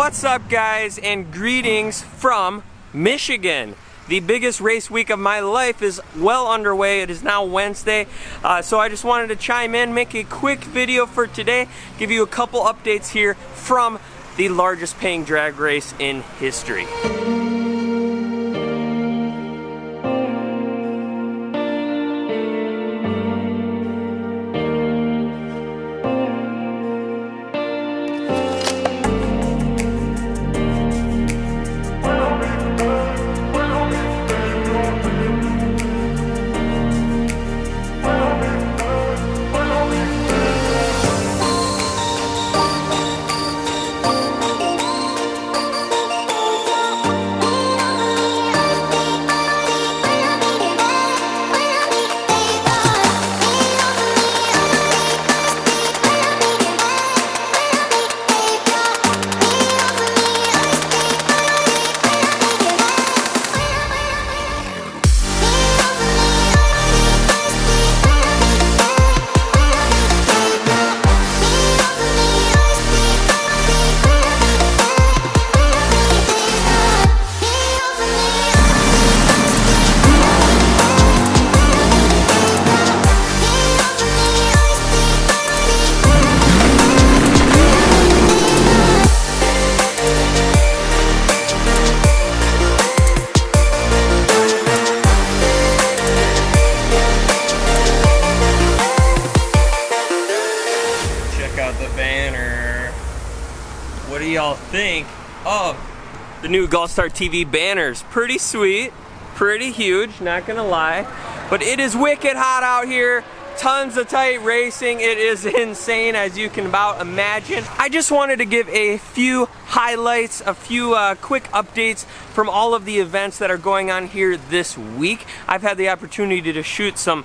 What's up, guys, and greetings from Michigan. The biggest race week of my life is well underway. It is now Wednesday, so I just wanted to chime in, make a quick video for today, give you a couple updates here from the largest paying drag race in history. What do y'all think of the new GallStar TV banners? Pretty sweet, pretty huge, not gonna lie. But it is wicked hot out here. Tons of tight racing. It is insane, as you can about imagine. I just wanted to give a few highlights, a few quick updates from all of the events that are going on here this week. I've had the opportunity to shoot some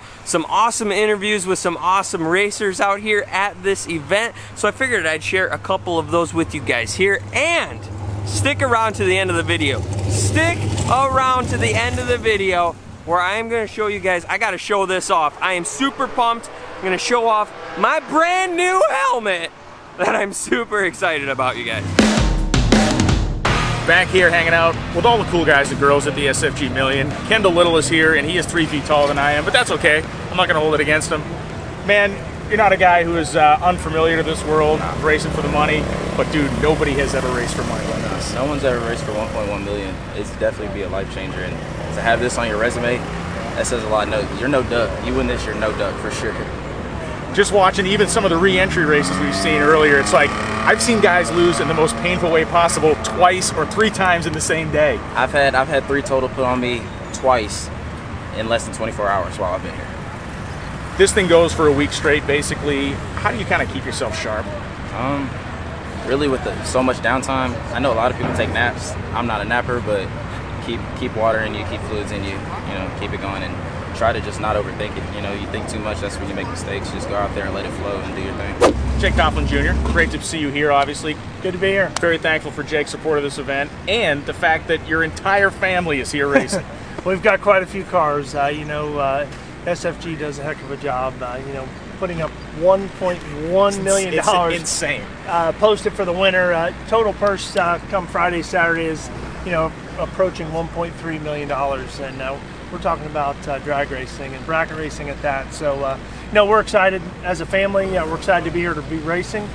awesome interviews with some awesome racers out here at this event, so I figured I'd share a couple of those with you guys here. And stick around to the end of the video. Stick around to the end of the video, where I am going to show you guys, I got to show this off. I am super pumped. I'm going to show off my brand new helmet that I'm super excited about, you guys. Back here hanging out with all the cool guys and girls at the SFG Million. Kendal Little is here, and he is 3 feet taller than I am, but that's okay. I'm not going to hold it against him. Man, you're not a guy who is unfamiliar to this world, racing for the money, but dude, nobody has ever raced for money like us. No one's ever raced for 1.1 million. It's definitely be a life changer, and to have this on your resume, that says a lot. No, you're no duck. You win this, you're no duck for sure. Just watching even some of the re-entry races we've seen earlier, it's like I've seen guys lose in the most painful way possible twice or 3 times in the same day. I've had 3 total put on me twice in less than 24 hours while I've been here. This thing goes for a week straight, basically. How do you kind of keep yourself sharp? Really with so much downtime, I know a lot of people take naps. I'm not a napper, but keep water in you, keep fluids in you, keep it going, and try to just not overthink it. You think too much, that's when you make mistakes. Just go out there and let it flow and do your thing. Jeg Coughlin Jr., great to see you here, obviously. Good to be here. Very thankful for Jeg's support of this event and the fact that your entire family is here racing. We've got quite a few cars. SFG does a heck of a job, putting up $1.1 million. It's insane. Posted for the winner. Total purse come Friday, Saturday is, approaching $1.3 million. And we're talking about drag racing and bracket racing at that. So, we're excited as a family. We're excited to be here to be racing.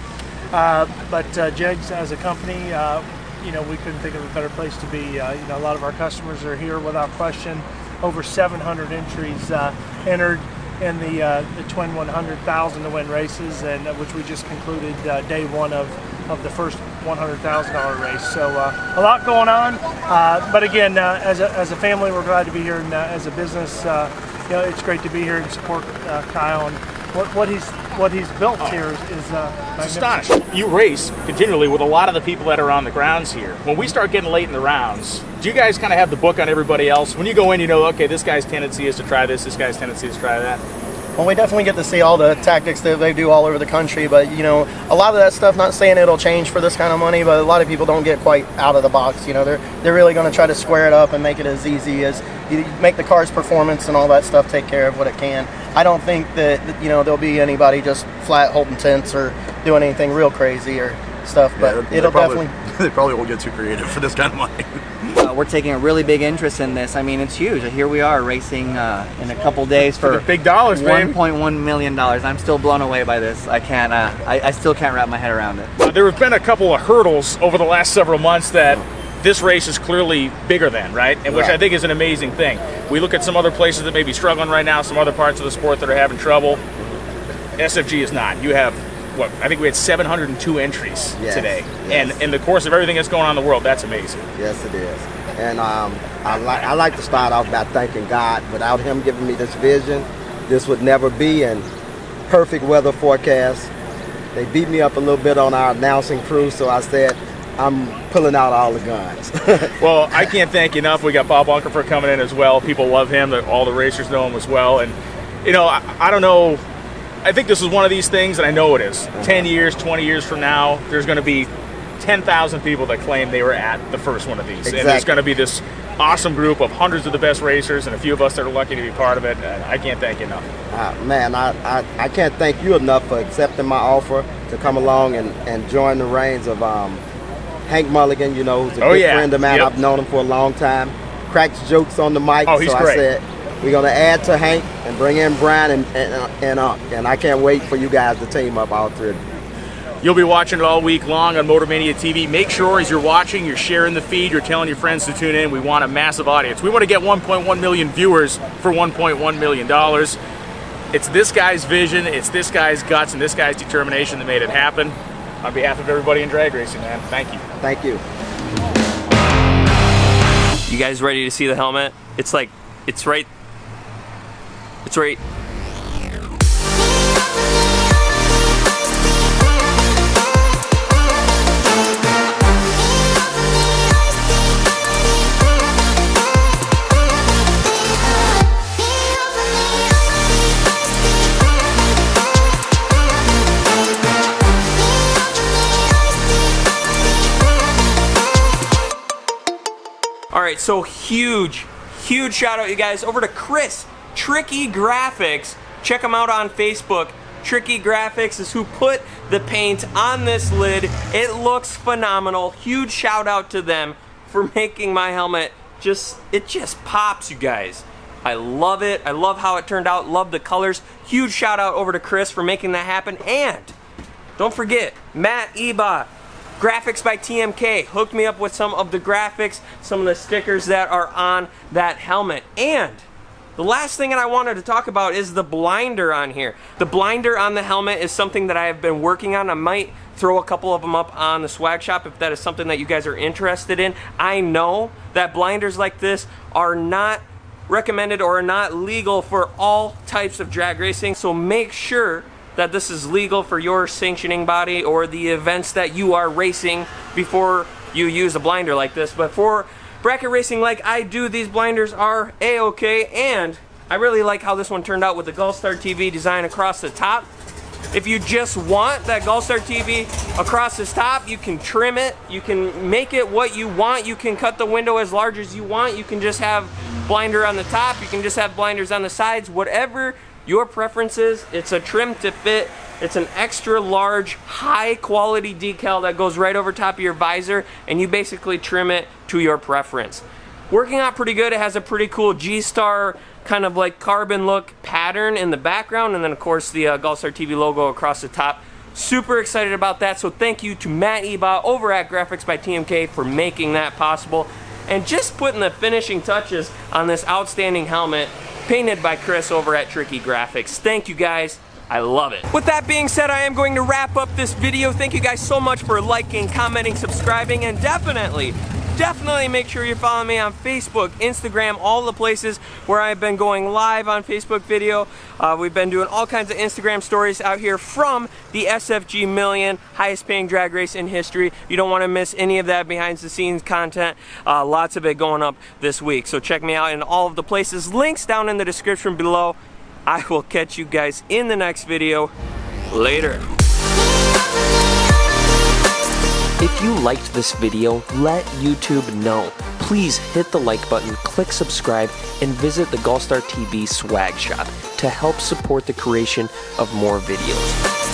But Jegs as a company, we couldn't think of a better place to be. A lot of our customers are here without question. Over 700 entries entered in the Twin 100,000 to win races, and which we just concluded day 1 of the first $100,000 race. So a lot going on, but again, as a family, we're glad to be here, and as a business, it's great to be here and support Kyle, and what he's built here is astonishing. You race continually with a lot of the people that are on the grounds here. When we start getting late in the rounds, do you guys kind of have the book on everybody else? When you go in, okay, this guy's tendency is to try this guy's tendency is to try that. Well, we definitely get to see all the tactics that they do all over the country, but a lot of that stuff, not saying it'll change for this kind of money, but a lot of people don't get quite out of the box. They're really going to try to square it up and make it as easy as you make the car's performance and all that stuff take care of what it can. I don't think that there'll be anybody just flat holding tents or doing anything real crazy or stuff, but it'll definitely they probably won't get too creative for this kind of money. We're taking a really big interest in this. I mean, it's huge. Here we are racing in a couple days for the big dollars, baby. $1.1 million. I'm still blown away by this. I can't. I still can't wrap my head around it. There have been a couple of hurdles over the last several months that this race is clearly bigger than, right? And which I think is an amazing thing. We look at some other places that may be struggling right now, some other parts of the sport that are having trouble. SFG is not. You have, what, I think we had 702 entries today. Yes. And in the course of everything that's going on in the world, that's amazing. Yes, it is. And I like to start off by thanking God. Without him giving me this vision, this would never be in perfect weather forecast. They beat me up a little bit on our announcing crew, so I said, I'm pulling out all the guns. Well, I can't thank you enough. We got Bob Unkerfer coming in as well. People love him. All the racers know him as well. And, you know, I don't know. I think this is one of these things, and I know it is. 10 years, 20 years from now, there's going to be 10,000 people that claim they were at the first one of these. Exactly. And there's going to be this awesome group of hundreds of the best racers and a few of us that are lucky to be part of it. And I can't thank you enough. Man, I can't thank you enough for accepting my offer to come along and join the reins of Hank Mulligan, you know, who's a good friend of mine. I've known him for a long time. Cracks jokes on the mic. Oh, he's great. I said, we're going to add to Hank and bring in Brian and I can't wait for you guys to team up, all three of you. You'll be watching it all week long on MotorMania TV. Make sure as you're watching, you're sharing the feed, you're telling your friends to tune in. We want a massive audience. We want to get 1.1 million viewers for $1.1 million. It's this guy's vision, it's this guy's guts, and this guy's determination that made it happen. On behalf of everybody in drag racing, man, thank you. Thank you. You guys ready to see the helmet? It's like, it's right. All right, so huge shout out, you guys, over to Chris, Tricky Graphics. Check them out on Facebook. Tricky Graphics is who put the paint on this lid. It looks phenomenal. Huge shout out to them for making my helmet. It just pops, you guys. I love it. I love how it turned out. Love the colors. Huge shout out over to Chris for making that happen. And don't forget, Matt Eba, Graphics by TMK, hooked me up with some of the graphics, some of the stickers that are on that helmet. And the last thing that I wanted to talk about is the blinder on here. The blinder on the helmet is something that I have been working on. I might throw a couple of them up on the swag shop if that is something that you guys are interested in. I know that blinders like this are not recommended or are not legal for all types of drag racing, so make sure that this is legal for your sanctioning body or the events that you are racing before you use a blinder like this. But for bracket racing like I do, these blinders are a-okay, and I really like how this one turned out with the GallStar TV design across the top. If you just want that GallStar TV across this top, you can trim it, you can make it what you want, you can cut the window as large as you want, you can just have blinder on the top, you can just have blinders on the sides, whatever your preferences. It's a trim to fit. It's an extra large, high quality decal that goes right over top of your visor, and you basically trim it to your preference. Working out pretty good. It has a pretty cool G-Star kind of like carbon look pattern in the background, and then of course the GallStar TV logo across the top. Super excited about that, so thank you to Matt Eba over at Graphics by TMK for making that possible and just putting the finishing touches on this outstanding helmet painted by Chris over at Tricky Graphics. Thank you guys. I love it. With that being said, I am going to wrap up this video. Thank you guys so much for liking, commenting, subscribing, and definitely make sure you're following me on Facebook, Instagram, all the places where I've been going live on Facebook video. We've been doing all kinds of Instagram stories out here from the SFG Million, highest paying drag race in history. You don't want to miss any of that behind the scenes content. Lots of it going up this week. So check me out in all of the places. Links down in the description below. I will catch you guys in the next video. Later. If you liked this video, let YouTube know. Please hit the like button, click subscribe, and visit the GallStar TV swag shop to help support the creation of more videos.